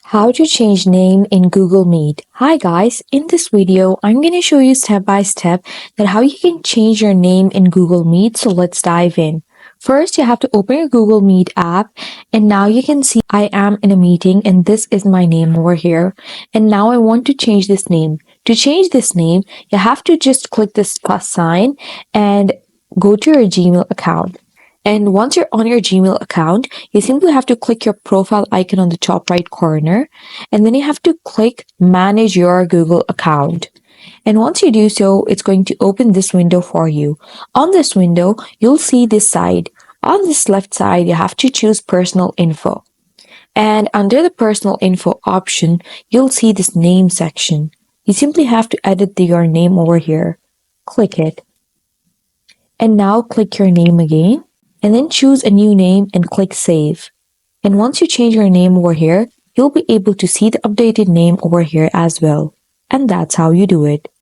How to change name in Google Meet. Hi guys, in this video, I'm going to show you step by step that how you can change your name in Google Meet. So let's dive in. First, you have to open your Google Meet app and now you can see I am in a meeting and this is my name over here. And now I want to change this name. To change this name, you have to just click this plus sign and go to your Gmail account. And once you're on your Gmail account, you simply have to click your profile icon on the top right corner, and then you have to click Manage Your Google Account. And once you do so, it's going to open this window for you. On this window, you'll see this side. On this left side, you have to choose Personal Info. And under the Personal Info option, you'll see this Name section. You simply have to edit your name over here. Click it. And now click your name again and then choose a new name and click Save. And once you change your name over here, you'll be able to see the updated name over here as well. And that's how you do it.